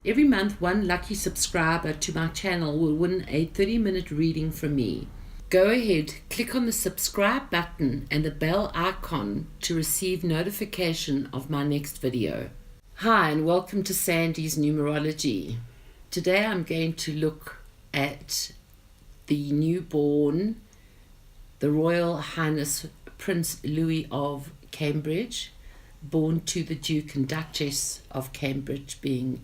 Every month, one lucky subscriber to my channel will win a 30-minute reading from me. Go ahead, click on the subscribe button and the bell icon to receive notification of my next video. Hi, and welcome to Sandy's Numerology. Today I'm going to look at the newborn, the Royal Highness Prince Louis of Cambridge, born to the Duke and Duchess of Cambridge, being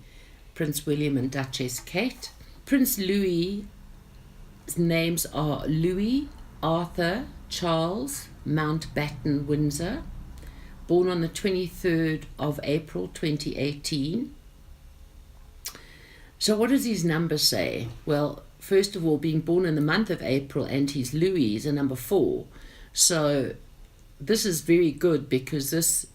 Prince William and Duchess Kate. Prince Louis's names are Louis Arthur Charles Mountbatten Windsor, born on the 23rd of April 2018. So what does his number say? Well, first of all, being born in the month of April and he's Louis is a number 4. So this is very good because this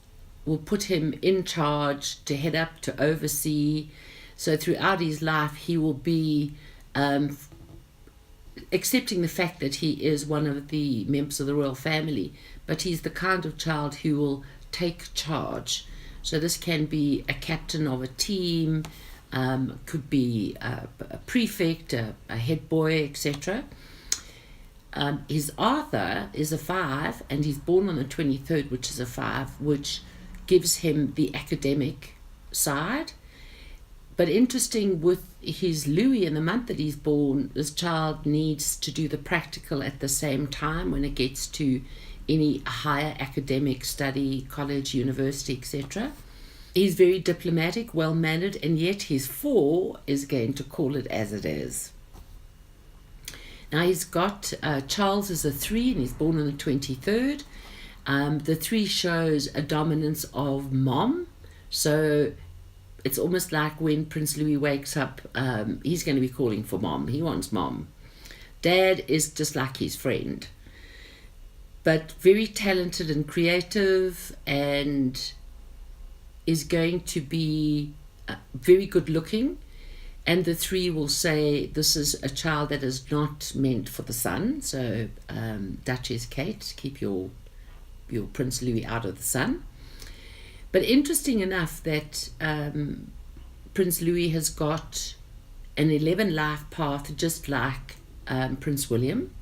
will put him in charge, to head up, to oversee. So throughout his life, he will be accepting the fact that he is one of the members of the royal family, but he's the kind of child who will take charge. So this can be a captain of a team, could be a prefect, a head boy, etc. His Arthur is a 5, and he's born on the 23rd, which is a 5, which gives him the academic side. But interesting with his Louis, in the month that he's born, this child needs to do the practical at the same time when it gets to any higher academic study, college, university, etc. He's very diplomatic, well-mannered, and yet his 4 is going to call it as it is. Now he's got, Charles is a 3, and he's born on the 23rd. The 3 shows a dominance of mom, so it's almost like when Prince Louis wakes up, he's going to be calling for mom. He wants mom. Dad is just like his friend, but very talented and creative, and is going to be very good looking. And the 3 will say this is a child that is not meant for the sun. So Duchess Kate, keep your Prince Louis out of the sun. But interesting enough that Prince Louis has got an 11 life path, just like Prince William.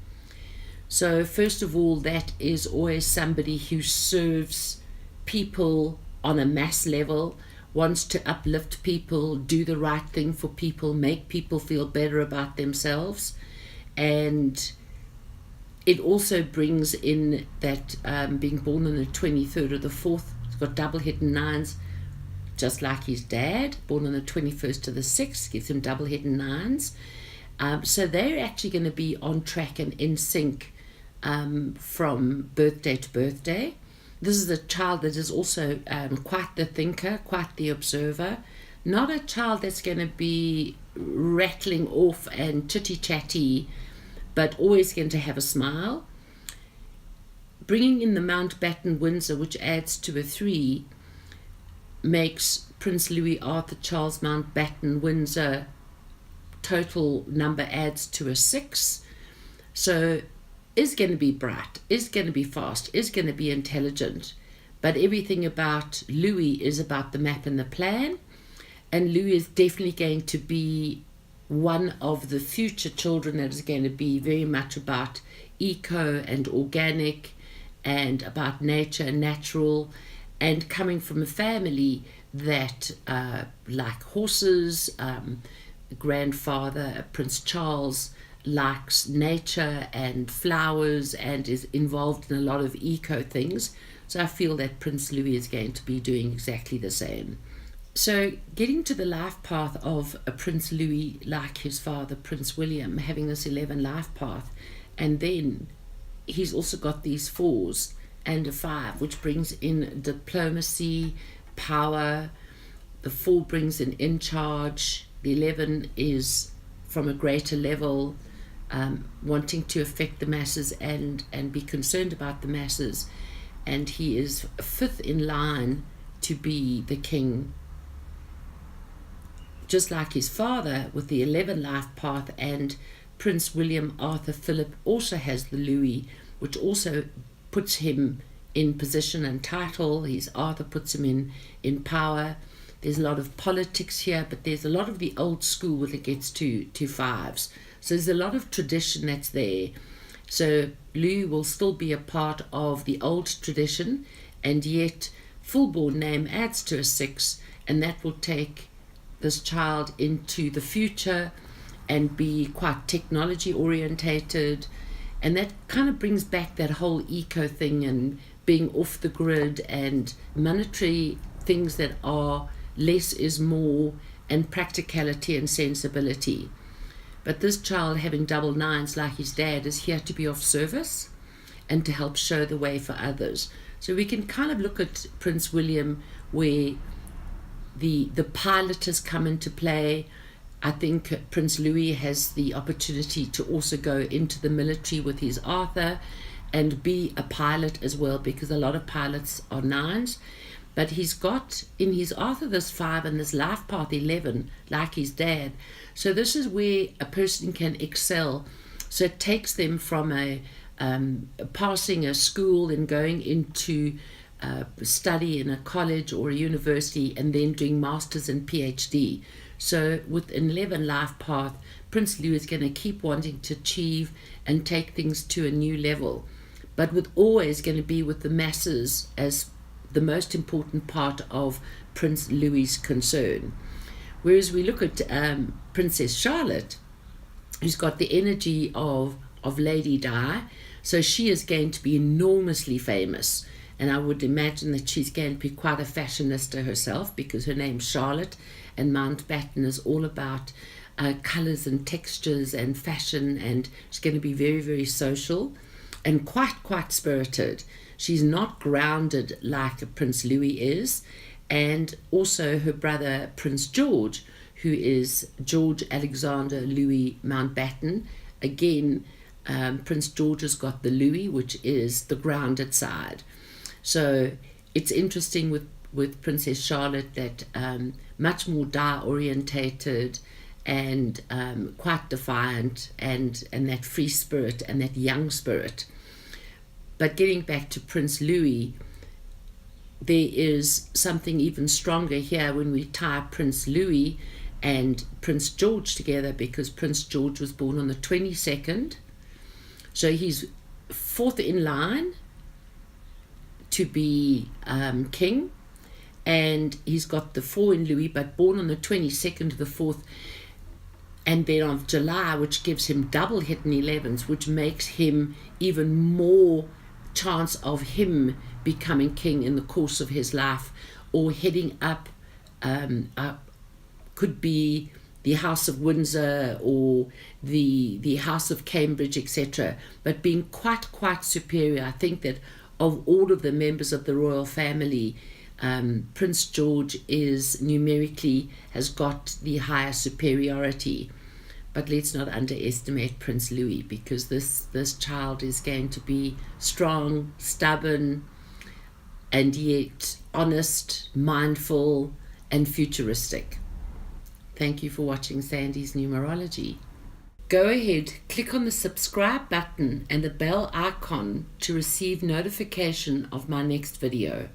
So first of all, that is always somebody who serves people on a mass level, wants to uplift people, do the right thing for people, make people feel better about themselves. And it also brings in that being born on the 23rd of the 4th, he's got double hidden 9s, just like his dad, born on the 21st of the 6th, gives him double hidden 9s. So they're actually going to be on track and in sync from birthday to birthday. This is a child that is also quite the thinker, quite the observer, not a child that's going to be rattling off and chitty-chatty, but always going to have a smile. Bringing in the Mountbatten Windsor, which adds to a 3, makes Prince Louis Arthur Charles Mountbatten Windsor, total number adds to a 6. So is going to be bright, is going to be fast, is going to be intelligent, but everything about Louis is about the map and the plan. And Louis is definitely going to be one of the future children that is going to be very much about eco and organic and about nature and natural, and coming from a family that like horses. Grandfather Prince Charles likes nature and flowers and is involved in a lot of eco things. So I feel that Prince Louis is going to be doing exactly the same. So getting to the life path of a Prince Louis, like his father Prince William, having this 11 life path, and then he's also got these 4s and a 5, which brings in diplomacy, power. The 4 brings in charge. The 11 is from a greater level, wanting to affect the masses and be concerned about the masses. And he is 5th in line to be the king, just like his father with the 11 life path. And Prince William Arthur Philip also has the Louis, which also puts him in position and title. His Arthur puts him in power. There's a lot of politics here, but there's a lot of the old school when it gets to fives. So there's a lot of tradition that's there. So Louis will still be a part of the old tradition, and yet full-born name adds to a 6, and that will take this child into the future and be quite technology orientated, and that kind of brings back that whole eco thing and being off the grid and monetary things that are less is more, and practicality and sensibility. But this child, having double 9s like his dad, is here to be of service and to help show the way for others. So we can kind of look at Prince William where the pilot has come into play. I think Prince Louis has the opportunity to also go into the military with his Arthur and be a pilot as well, because a lot of pilots are 9s. But he's got in his Arthur this 5 and this life path 11, like his dad. So this is where a person can excel. So it takes them from passing a school and going into study in a college or a university, and then doing masters and PhD. So with an 11 life path, Prince Louis is going to keep wanting to achieve and take things to a new level, but with always going to be with the masses as the most important part of Prince Louis's concern. Whereas we look at Princess Charlotte, who's got the energy of Lady Di, so she is going to be enormously famous, and I would imagine that she's going to be quite a fashionista herself, because her name's Charlotte, and Mountbatten is all about colours and textures and fashion, and she's going to be very, very social and quite spirited. She's not grounded like Prince Louis is, and also her brother Prince George, who is George Alexander Louis Mountbatten. Again, Prince George has got the Louis, which is the grounded side. So it's interesting with Princess Charlotte that much more Di-orientated and quite defiant, and that free spirit and that young spirit. But getting back to Prince Louis, there is something even stronger here when we tie Prince Louis and Prince George together, because Prince George was born on the 22nd. So he's 4th in line to be king, and he's got the 4 in Louis, but born on the 22nd of the 4th, and then of July, which gives him double hit in 11s, which makes him even more chance of him becoming king in the course of his life, or heading up could be the House of Windsor or the House of Cambridge, etc., but being quite superior. I think that of all of the members of the royal family, Prince George is numerically has got the higher superiority. But let's not underestimate Prince Louis, because this child is going to be strong, stubborn, and yet honest, mindful, and futuristic. Thank you for watching Sandy's Numerology. Go ahead, click on the subscribe button and the bell icon to receive notification of my next video.